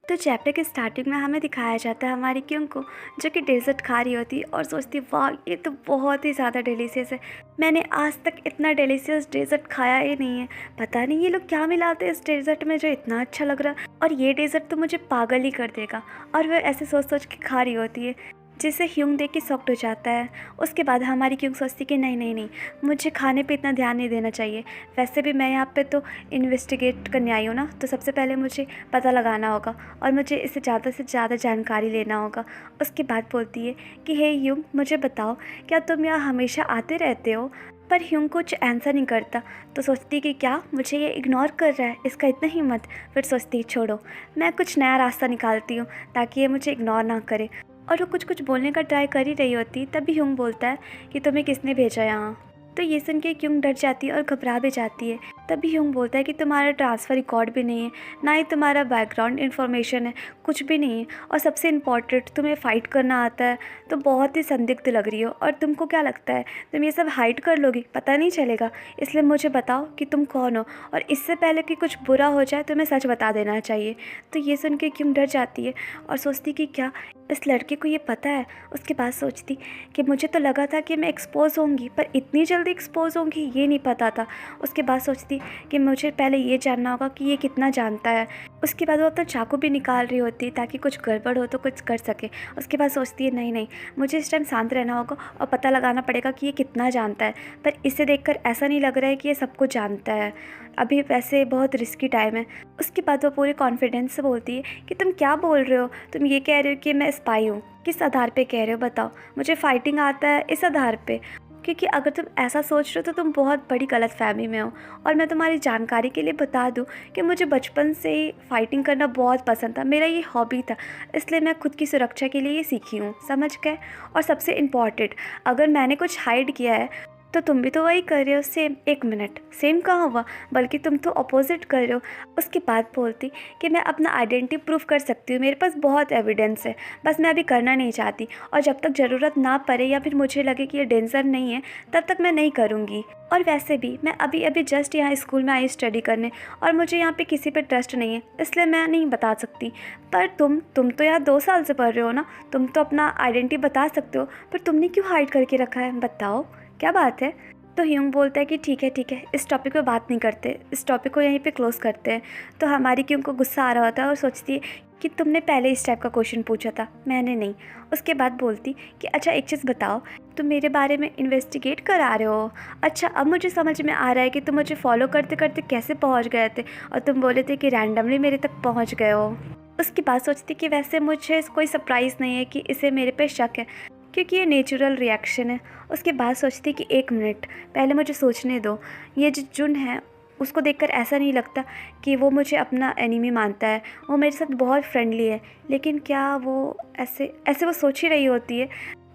तो चैप्टर के स्टार्टिंग में हमें दिखाया जाता है हमारी क्यों को, जो कि डेज़र्ट खा रही होती है और सोचती है वाह ये तो बहुत ही ज़्यादा डिलीशियस है। मैंने आज तक इतना डिलीशियस डेज़र्ट खाया ही नहीं है। पता नहीं ये लोग क्या मिलाते हैं इस डेज़र्ट में जो इतना अच्छा लग रहा है, और ये डेज़र्ट तो मुझे पागल ही कर देगा। और वह ऐसे सोच सोच के खा रही होती है, जिसे ह्यूंग देख के शॉक्ड हो जाता है। उसके बाद हमारी क्यों सोचती कि नहीं नहीं नहीं, मुझे खाने पे इतना ध्यान नहीं देना चाहिए। वैसे भी मैं यहाँ पे तो इन्वेस्टिगेट करने आई हूँ ना, तो सबसे पहले मुझे पता लगाना होगा और मुझे इससे ज़्यादा से ज़्यादा जानकारी लेना होगा। उसके बाद बोलती है कि हे ह्यूंग, मुझे बताओ क्या तुम यहाँ हमेशा आते रहते हो? पर ह्यूंग कुछ आंसर नहीं करता। तो सोचती कि क्या मुझे ये इग्नोर कर रहा है, इसका इतना हिम्मत। फिर सोचती छोड़ो, मैं कुछ नया रास्ता निकालती हूँ ताकि ये मुझे इग्नोर ना करे। और वो कुछ कुछ बोलने का ट्राई कर ही रही होती, तभी ह्यूंग बोलता है कि तुम्हें किसने भेजा यहाँ। तो ये सुन के क्यों डर जाती है और घबरा भी जाती है। तभी ह्यूंग बोलता है कि तुम्हारा ट्रांसफ़र रिकॉर्ड भी नहीं है, ना ही तुम्हारा बैकग्राउंड इन्फॉर्मेशन है, कुछ भी नहीं है। और सबसे इम्पॉर्टेंट, तुम्हें फ़ाइट करना आता है। तो बहुत ही संदिग्ध लग रही हो, और तुमको क्या लगता है तुम ये सब हाइड कर लोगी, पता नहीं चलेगा। इसलिए मुझे बताओ कि तुम कौन हो, और इससे पहले कि कुछ बुरा हो जाए तुम्हें सच बता देना चाहिए। तो ये सुन के क्यों डर जाती है और सोचती कि क्या इस लड़के को ये पता है। उसके बाद सोचती कि मुझे तो लगा था कि मैं एक्सपोज होंगी, पर इतनी जल्दी एक्सपोज होंगी ये नहीं पता था। उसके बाद सोचती कि मुझे पहले ये जानना होगा कि ये कितना जानता है। उसके बाद वो अपना चाकू भी निकाल रही होती ताकि कुछ गड़बड़ हो तो कुछ कर सके। उसके बाद सोचती है नहीं नहीं, मुझे इस टाइम शांत रहना होगा और पता लगाना पड़ेगा कि ये कितना जानता है। पर इसे देखकर ऐसा नहीं लग रहा है कि ये सब कुछ जानता है। अभी वैसे बहुत रिस्की टाइम है। उसके बाद वो पूरे कॉन्फिडेंस से बोलती है कि तुम क्या बोल रहे हो, तुम ये कह रहे हो कि मैं स्पाई हूँ। किस आधार पे कह रहे हो बताओ, मुझे फाइटिंग आता है इस आधार पे। क्योंकि अगर तुम ऐसा सोच रहे हो तो तुम बहुत बड़ी गलतफहमी में हो। और मैं तुम्हारी जानकारी के लिए बता दूं कि मुझे बचपन से ही फाइटिंग करना बहुत पसंद था, मेरा ये हॉबी था। इसलिए मैं खुद की सुरक्षा के लिए ये सीखी हूँ, समझ गए। और सबसे इम्पॉर्टेंट, अगर मैंने कुछ हाइड किया है तो तुम भी तो वही कर रहे हो सेम। एक मिनट, सेम कहाँ हुआ, बल्कि तुम तो अपोजिट कर रहे हो। उसके बाद बोलती कि मैं अपना आइडेंटिटी प्रूफ कर सकती हूँ, मेरे पास बहुत एविडेंस है, बस मैं अभी करना नहीं चाहती। और जब तक ज़रूरत ना पड़े या फिर मुझे लगे कि ये डेंजर नहीं है, तब तक मैं नहीं करूँगी। और वैसे भी मैं अभी अभी जस्ट यहाँ स्कूल में आई स्टडी करने, और मुझे यहाँ पे किसी पे ट्रस्ट नहीं है, इसलिए मैं नहीं बता सकती। पर तुम तो यहाँ 2 साल से पढ़ रहे हो ना, तुम तो अपना आइडेंटिटी बता सकते हो। पर तुमने क्यों हाइड करके रखा है, बताओ क्या बात है। तो ह्यूंग बोलता है कि ठीक है, इस टॉपिक पे बात नहीं करते, इस टॉपिक को यहीं पे क्लोज करते हैं। तो हमारी क्यों को गुस्सा आ रहा होता है और सोचती है कि तुमने पहले इस टाइप का क्वेश्चन पूछा था, मैंने नहीं। उसके बाद बोलती कि अच्छा एक चीज़ बताओ, तुम मेरे बारे में इन्वेस्टिगेट करा रहे हो। अच्छा अब मुझे समझ में आ रहा है कि तुम मुझे फॉलो करते करते कैसे पहुंच गए थे, और तुम बोले थे कि रैंडमली मेरे तक पहुंच गए हो। उसके बाद सोचती कि वैसे मुझे कोई सरप्राइज़ नहीं है कि इसे मेरे पे शक है, क्योंकि ये नेचुरल रिएक्शन है। उसके बाद सोचती कि एक मिनट, पहले मुझे सोचने दो। ये जो जुन है उसको देखकर ऐसा नहीं लगता कि वो मुझे अपना एनिमी मानता है, वो मेरे साथ बहुत फ्रेंडली है। लेकिन क्या वो ऐसे ऐसे वो सोच ही रही होती है।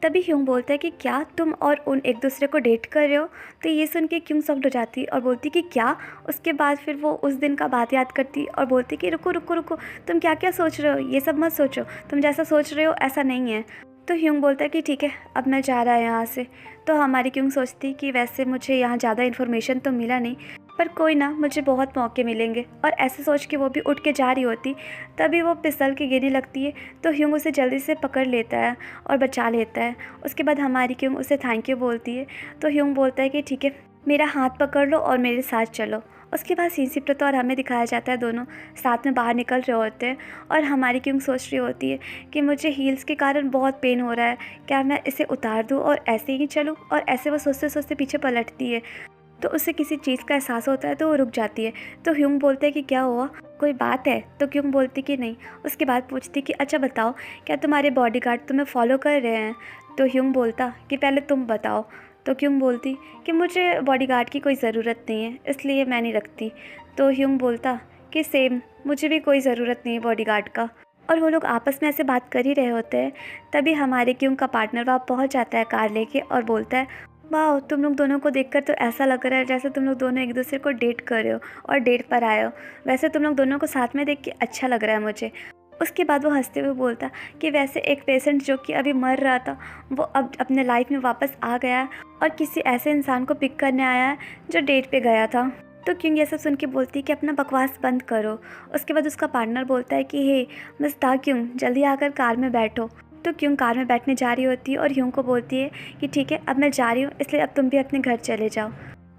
तभी ह्यूंग बोलता है कि क्या तुम और उन एक दूसरे को डेट कर रहे हो? तो ये सुन के क्यों शॉक्ड हो जाती और बोलती कि क्या। उसके बाद फिर वो उस दिन का बात याद करती और बोलती कि रुको रुको रुको, तुम क्या क्या सोच रहे हो, ये सब मत सोचो, तुम जैसा सोच रहे हो ऐसा नहीं है। तो ह्यूंग बोलता है कि ठीक है, अब मैं जा रहा है यहाँ से। तो हमारी क्यों सोचती कि वैसे मुझे यहाँ ज़्यादा इन्फॉर्मेशन तो मिला नहीं, पर कोई ना, मुझे बहुत मौके मिलेंगे। और ऐसे सोच के वो भी उठ के जा रही होती, तभी वो फिसल के गिरने लगती है। तो ह्यूंग उसे जल्दी से पकड़ लेता है और बचा लेता है। उसके बाद हमारी क्यों उसे थैंक यू बोलती है। तो ह्यूंग बोलता है कि ठीक है, मेरा हाथ पकड़ लो और मेरे साथ चलो। उसके बाद सीन शिफ्ट होता है और हमें दिखाया जाता है दोनों साथ में बाहर निकल रहे होते हैं। और हमारी क्यों सोच रही होती है कि मुझे हील्स के कारण बहुत पेन हो रहा है, क्या मैं इसे उतार दूँ और ऐसे ही चलूँ। और ऐसे वो सोचते सोचते पीछे पलटती है, तो उसे किसी चीज़ का एहसास होता है, तो वो रुक जाती है। तो ह्यूंग बोलते हैं कि क्या हुआ, कोई बात है? तो क्यों बोलती कि नहीं। उसके बाद पूछती कि अच्छा बताओ, क्या तुम्हारे बॉडीगार्ड तुम्हें फॉलो कर रहे हैं? तो ह्यूंग बोलता कि पहले तुम बताओ। तो क्यों बोलती कि मुझे बॉडीगार्ड की कोई ज़रूरत नहीं है, इसलिए मैं नहीं रखती। तो ह्यूंग बोलता कि सेम, मुझे भी कोई ज़रूरत नहीं है बॉडीगार्ड का। और वो लोग आपस में ऐसे बात कर ही रहे होते हैं, तभी हमारे क्यों का पार्टनर वहाँ पहुँच जाता है कार लेके और बोलता है वाह, तुम लोग दोनों को देखकर तो ऐसा लग रहा है जैसे तुम लोग दोनों एक दूसरे को डेट कर रहे हो और डेट पर आए हो। वैसे तुम लोग दोनों को साथ में देख के अच्छा लग रहा है मुझे। उसके बाद वो हंसते हुए बोलता कि वैसे एक पेशेंट जो कि अभी मर रहा था, वो अब अपने लाइफ में वापस आ गया है और किसी ऐसे इंसान को पिक करने आया है जो डेट पे गया था। तो क्यों ये सब सुन के बोलती है कि अपना बकवास बंद करो। उसके बाद उसका पार्टनर बोलता है कि हे मिस दा क्यों, जल्दी आकर कार में बैठो। तो क्यों कार में बैठने जा रही होती है और ह्यूंग को बोलती है कि ठीक है अब मैं जा रही हूँ, इसलिए अब तुम भी अपने घर चले जाओ।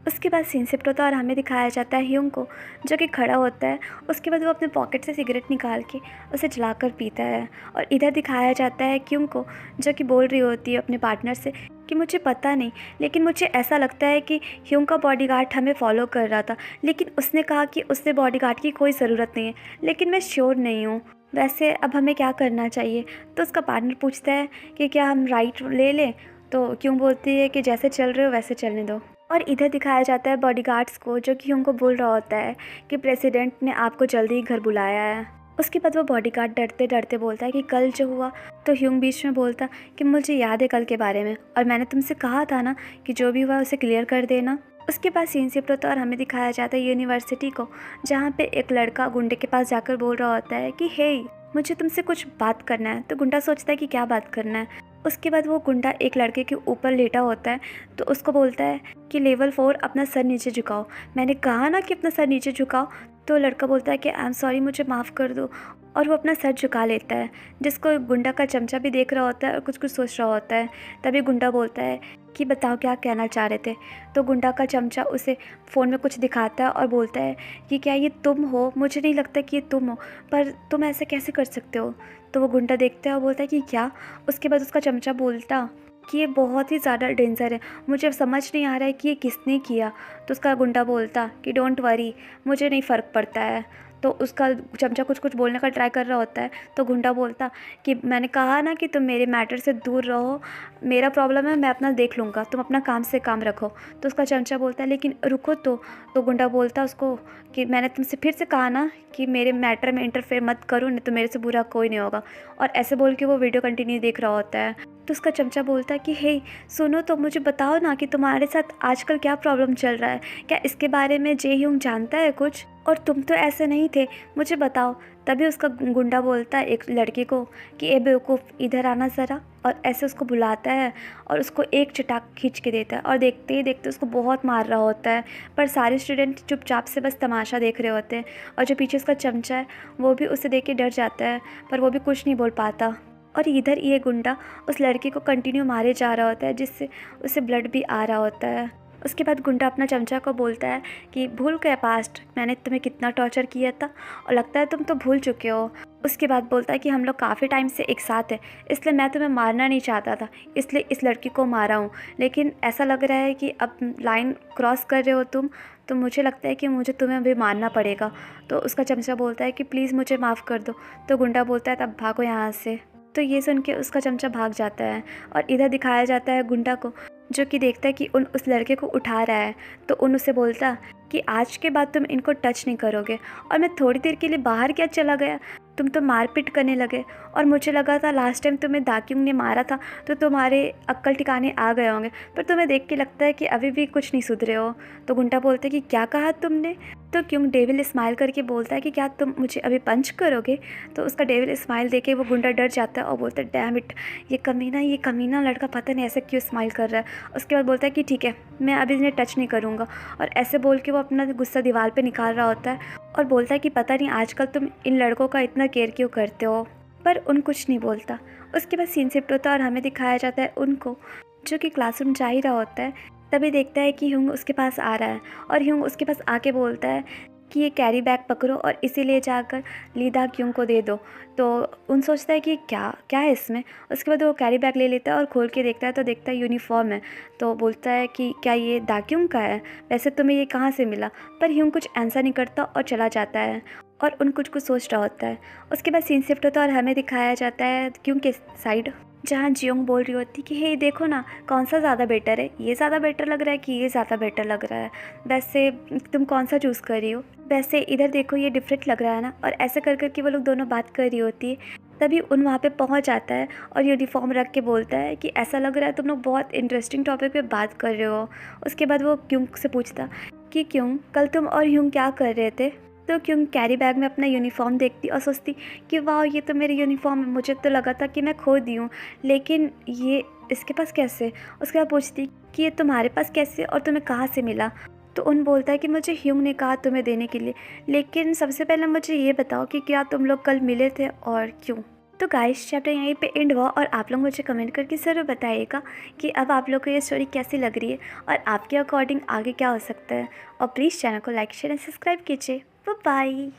उसके बाद सीन शिफ्ट होता है और हमें दिखाया जाता है ह्यूंग को, जो कि खड़ा होता है। उसके बाद वो अपने पॉकेट से सिगरेट निकाल के उसे जलाकर पीता है। और इधर दिखाया जाता है क्यों को, जो कि बोल रही होती है अपने पार्टनर से कि मुझे पता नहीं, लेकिन मुझे ऐसा लगता है कि ह्यूंग का बॉडीगार्ड हमें फॉलो कर रहा था, लेकिन उसने कहा कि उससे बॉडीगार्ड की कोई ज़रूरत नहीं है, लेकिन मैं श्योर नहीं हूँ। वैसे अब हमें क्या करना चाहिए? तो उसका पार्टनर पूछता है कि क्या हम राइट ले लें? तो क्यों बोलती है कि जैसे चल रहे हो वैसे चलने दो। और इधर दिखाया जाता है बॉडीगार्ड्स को, जो कि ह्यूंग को बोल रहा होता है कि प्रेसिडेंट ने आपको जल्दी ही घर बुलाया है। उसके बाद वो बॉडीगार्ड डरते डरते बोलता है कि कल जो हुआ। तो ह्यूंग बीच में बोलता कि मुझे याद है कल के बारे में, और मैंने तुमसे कहा था ना कि जो भी हुआ उसे क्लियर कर देना। उसके बाद सीन शिफ्ट होता है और हमें दिखाया जाता है यूनिवर्सिटी को, जहाँ पे एक लड़का गुंडे के पास जाकर बोल रहा होता है कि हे मुझे तुमसे कुछ बात करना है। तो गुंडा सोचता है कि क्या बात करना है। उसके बाद वो गुंडा एक लड़के के ऊपर लेटा होता है, तो उसको बोलता है कि लेवल 4 अपना सर नीचे झुकाओ। मैंने कहा ना कि अपना सर नीचे झुकाओ। तो लड़का बोलता है कि आई एम सॉरी, मुझे माफ़ कर दो, और वो अपना सर झुका लेता है, जिसको गुंडा का चमचा भी देख रहा होता है और कुछ कुछ सोच रहा होता है। तभी गुंडा बोलता है कि बताओ क्या कहना चाह रहे थे। तो गुंडा का चमचा उसे फ़ोन में कुछ दिखाता है और बोलता है कि क्या ये तुम हो? मुझे नहीं लगता कि ये तुम हो, पर तुम ऐसे कैसे कर सकते हो? तो वो गुंडा देखता है और बोलता है कि क्या? उसके बाद उसका चमचा बोलता कि ये बहुत ही ज़्यादा डेंजर है, मुझे समझ नहीं आ रहा है कि ये किसने किया। तो उसका गुंडा बोलता कि डोंट वरी, मुझे नहीं फ़र्क पड़ता है। तो उसका चमचा कुछ कुछ बोलने का ट्राई कर रहा होता है। तो गुंडा बोलता कि मैंने कहा ना कि तुम मेरे मैटर से दूर रहो, मेरा प्रॉब्लम है, मैं अपना देख लूँगा, तुम अपना काम से काम रखो। तो उसका चमचा बोलता है लेकिन रुको तो गुंडा बोलता उसको कि मैंने तुमसे फिर से कहा ना कि मेरे मैटर में इंटरफेयर मत करो, नहीं तो मेरे से बुरा कोई नहीं होगा। और ऐसे बोल के वो वीडियो कंटिन्यू देख रहा होता है। तो उसका चमचा बोलता है कि हे सुनो, तो मुझे बताओ ना कि तुम्हारे साथ आजकल क्या प्रॉब्लम चल रहा है, क्या इसके बारे में जे ह्यूंग जानता है कुछ? और तुम तो ऐसे नहीं थे, मुझे बताओ। तभी उसका गुंडा बोलता है एक लड़के को कि ए बेवकूफ़ इधर आना ज़रा, और ऐसे उसको बुलाता है और उसको एक चटाक खींच के देता है। और देखते ही देखते उसको बहुत मार रहा होता है, पर सारे स्टूडेंट चुपचाप से बस तमाशा देख रहे होते हैं। और जो पीछे उसका चमचा है वो भी उसे देख के डर जाता है, पर वो भी कुछ नहीं बोल पाता। और इधर ये गुंडा उस लड़के को कंटिन्यू मारे जा रहा होता है, जिससे उसे ब्लड भी आ रहा होता है। उसके बाद गुंडा अपना चमचा को बोलता है कि भूल गए पास्ट, मैंने तुम्हें कितना टॉर्चर किया था और लगता है तुम तो भूल चुके हो। उसके बाद बोलता है कि हम लोग काफ़ी टाइम से एक साथ हैं, इसलिए मैं तुम्हें मारना नहीं चाहता था, इसलिए इस लड़की को मारा हूँ, लेकिन ऐसा लग रहा है कि अब लाइन क्रॉस कर रहे हो तुम, तो मुझे लगता है कि मुझे तुम्हें अभी मारना पड़ेगा। तो उसका चमचा बोलता है कि प्लीज़ मुझे माफ़ कर दो। तो गुंडा बोलता है तब भागो यहाँ से। तो ये सुन के उसका चमचा भाग जाता है। और इधर दिखाया जाता है गुंडा को, जो कि देखता है कि उस लड़के को उठा रहा है। तो उसे बोलता कि आज के बाद तुम इनको टच नहीं करोगे। और मैं थोड़ी देर के लिए बाहर क्या चला गया, तुम तो मारपीट करने लगे, और मुझे लगा था लास्ट टाइम तुम्हें दाक्युंग ने मारा था तो तुम्हारे अक्ल ठिकाने आ गए होंगे, पर तुम्हें देख के लगता है कि अभी भी कुछ नहीं सुधरे हो। तो गुंडा बोलता है कि क्या कहा तुमने? तो क्यों डेविल स्माइल करके बोलता है कि क्या तुम मुझे अभी पंच करोगे? तो उसका डेविल स्माइल देके वो गुंडा डर जाता है और बोलता है डैम इट, ये कमीना लड़का पता नहीं ऐसे क्यों स्माइल कर रहा है। उसके बाद बोलता है कि ठीक है, मैं अभी इन्हें टच नहीं करूँगा। और ऐसे बोल के वो अपना गुस्सा दीवार पे निकाल रहा होता है और बोलता है कि पता नहीं आजकल तुम इन लड़कों का इतना केयर क्यों करते हो। पर उन कुछ नहीं बोलता। उसके बाद सीन शिफ्ट होता है और हमें दिखाया जाता है उनको, जो कि क्लासरूम जा ही रहा होता है। तभी देखता है कि ह्यूंग उसके पास आ रहा है, और ह्यूंग उसके पास आके बोलता है कि ये कैरी बैग पकड़ो और इसे ले जाकर ली दा क्योंग को दे दो। तो उन सोचता है कि क्या क्या है इसमें। उसके बाद वो कैरी बैग ले लेता है और खोल के देखता है तो देखता है यूनिफॉर्म है। तो बोलता है कि क्या ये दाक्युंग का है, वैसे तुम्हें ये कहाँ से मिला? पर ह्यूंग कुछ आंसर नहीं करता और चला जाता है, और उन कुछ सोच रहा होता है। उसके बाद सीन शिफ्ट होता है और हमें दिखाया जाता है क्यों के साइड, जहाँ जियोंग बोल रही होती कि हे देखो ना, कौन सा ज़्यादा बेटर है, ये ज़्यादा बेटर लग रहा है कि ये ज़्यादा बेटर लग रहा है, वैसे तुम कौन सा चूज़ कर रही हो? वैसे इधर देखो ये डिफरेंट लग रहा है ना। और ऐसे कर कर के वो लोग दोनों बात कर रही होती है। तभी उन वहाँ पे पहुँच जाता है और यूनिफॉर्म रख के बोलता है कि ऐसा लग रहा है तुम लोग बहुत इंटरेस्टिंग टॉपिक पे बात कर रहे हो। उसके बाद वो क्यों से पूछता कि क्यों कल तुम और ह्यूंग क्या कर रहे थे? तो क्यों कैरी बैग में अपना यूनिफॉर्म देखती और सोचती कि वाह ये तो मेरी यूनिफॉर्म है, मुझे तो लगा था कि मैं खो दी हूँ, लेकिन ये इसके पास कैसे? उसके बाद पूछती कि ये तुम्हारे पास कैसे और तुम्हें कहाँ से मिला? तो उन बोलता है कि मुझे ह्यूंग ने कहा तुम्हें देने के लिए, लेकिन सबसे पहले मुझे ये बताओ कि क्या तुम लोग कल मिले थे और क्यों। तो गाइस चैप्टर यहीं पे एंड हुआ और आप लोग मुझे कमेंट करके ज़रूर बताइएगा कि अब आप लोग को ये स्टोरी कैसी लग रही है और आपके अकॉर्डिंग आगे क्या हो सकता है। और प्लीज़ चैनल को लाइक शेयर एंड सब्सक्राइब कीजिए। Bye bye.